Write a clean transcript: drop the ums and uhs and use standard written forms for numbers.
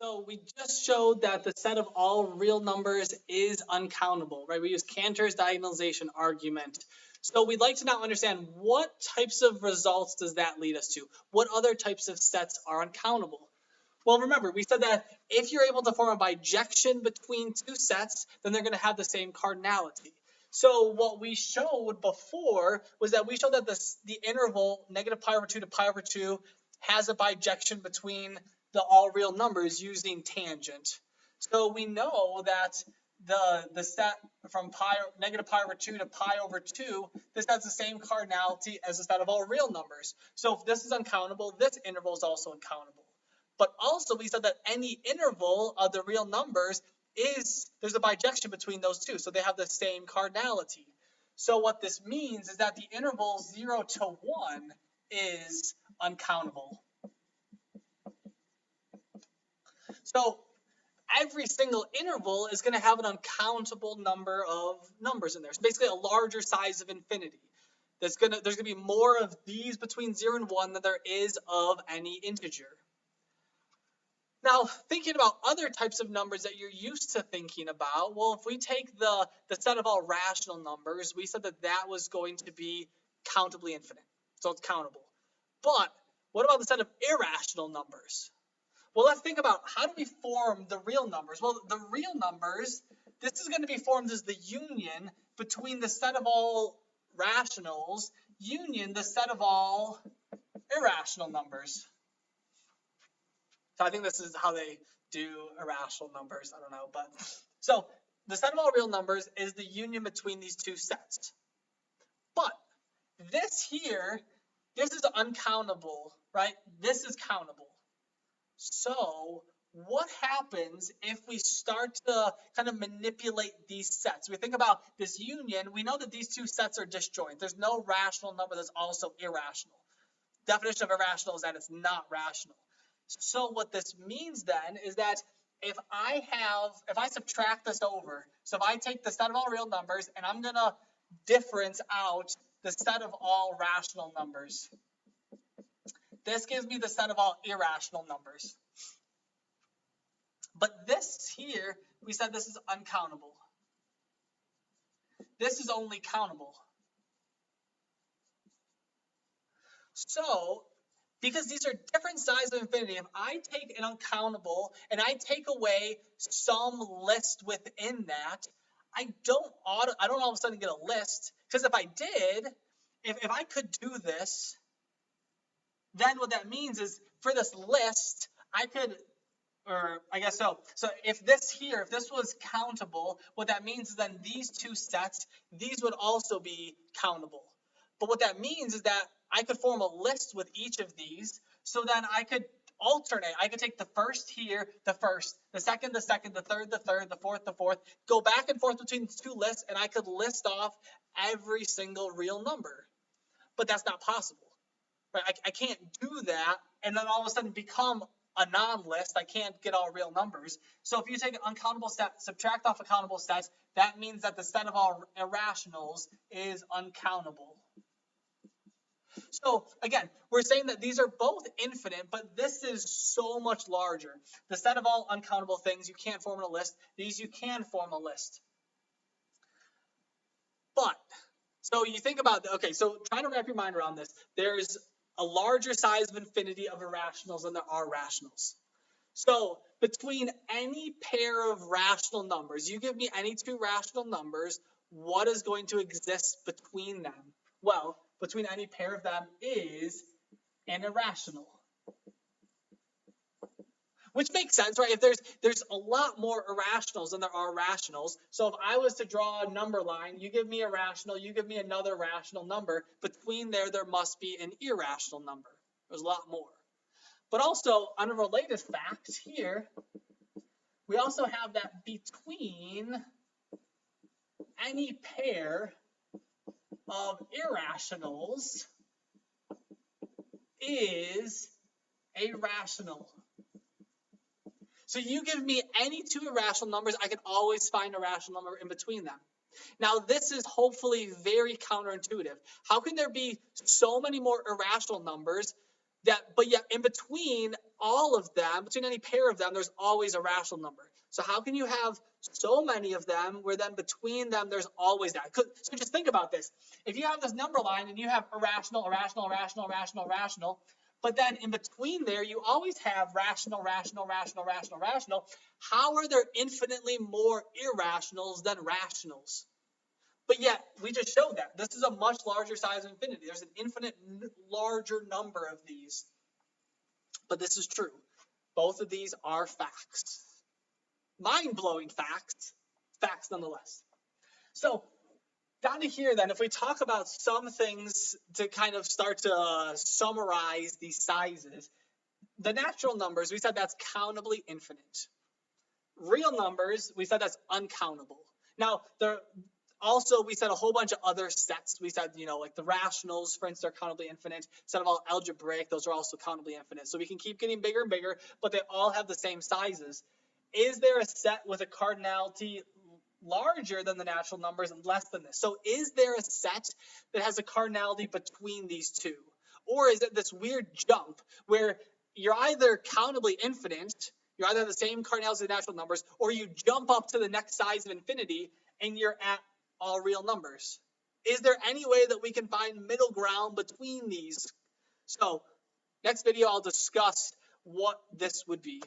So we just showed that the set of all real numbers is uncountable, right? We use Cantor's diagonalization argument. So we'd like to now understand what types of results does that lead us to? What other types of sets are uncountable? Well, remember, we said that if you're able to form a bijection between two sets, then they're going to have the same cardinality. So what we showed before was that we showed that the interval negative pi over 2 to pi over 2 has a bijection between the all real numbers using tangent. So we know that the set from negative pi over 2 to pi over 2, this has the same cardinality as the set of all real numbers. So if this is uncountable, this interval is also uncountable. But also we said that any interval of the real numbers there's a bijection between those two, so they have the same cardinality. So what this means is that the interval 0 to 1 is uncountable. So every single interval is going to have an uncountable number of numbers in there. So basically a larger size of infinity. There's going to be more of these between 0 and 1 than there is of any integer. Now, thinking about other types of numbers that you're used to thinking about, well, if we take the set of all rational numbers, we said that that was going to be countably infinite, so it's countable. But what about the set of irrational numbers? Well, let's think about how do we form the real numbers? Well, the real numbers, this is going to be formed as the union between the set of all rationals union the set of all irrational numbers. So I think this is how they do irrational numbers. I don't know, but so the set of all real numbers is the union between these two sets. But this here, this is uncountable, right? This is countable. So what happens if we start to kind of manipulate these sets? We think about this union. We know that these two sets are disjoint. There's no rational number that's also irrational. Definition of irrational is that it's not rational. So what this means then is that if I subtract this over, so if I take the set of all real numbers and I'm going to difference out the set of all rational numbers, this gives me the set of all irrational numbers. But this here, we said this is uncountable. This is only countable. So because these are different sizes of infinity, if I take an uncountable and I take away some list within that, I don't all of a sudden get a list. Because if I did, if I could do this, then what that means is for this list, I could, or I guess so. So if this was countable, what that means is then these two sets, these would also be countable. But what that means is that I could form a list with each of these, so then I could alternate. I could take the first here, the first, the second, the third, the fourth, go back and forth between the two lists, and I could list off every single real number. But that's not possible, right? I can't do that and then all of a sudden become a non-list. I can't get all real numbers. So if you take an uncountable set, subtract off a countable set, that means that the set of all irrationals is uncountable. So again, we're saying that these are both infinite, but this is so much larger. The set of all uncountable things you can't form in a list. These you can form a list. But, so you think about, okay, so trying to wrap your mind around this. There's a larger size of infinity of irrationals than there are rationals. So between any pair of rational numbers, you give me any two rational numbers, what is going to exist between them? Well, between any pair of them is an irrational. Which makes sense, right? If there's a lot more irrationals than there are rationals. So if I was to draw a number line, you give me a rational, you give me another rational number. Between there must be an irrational number. There's a lot more. But also, on a related fact here, we also have that between any pair of irrationals is a rational. So you give me any two irrational numbers, I can always find a rational number in between them. Now, this is hopefully very counterintuitive. How can there be so many more irrational numbers but yet in between all of them, between any pair of them, there's always a rational number. So how can you have so many of them where then between them there's always that? So just think about this. If you have this number line and you have irrational, irrational, irrational, irrational, irrational, but then in between there you always have rational, rational, rational, rational, rational, how are there infinitely more irrationals than rationals? But yet, we just showed that. This is a much larger size of infinity. There's an infinite larger number of these. But this is true. Both of these are facts. Mind-blowing facts. Facts nonetheless. So, down to here then, if we talk about some things to kind of start to summarize these sizes, the natural numbers, we said that's countably infinite. Real numbers, we said that's uncountable. Now, also, we said a whole bunch of other sets. We said, like the rationals, for instance, are countably infinite. Set of all algebraic, those are also countably infinite. So we can keep getting bigger and bigger, but they all have the same sizes. Is there a set with a cardinality larger than the natural numbers and less than this? So is there a set that has a cardinality between these two? Or is it this weird jump where you're either countably infinite, you either have the same cardinality as the natural numbers, or you jump up to the next size of infinity and you're at all real numbers? Is there any way that we can find middle ground between these? So next video I'll discuss what this would be.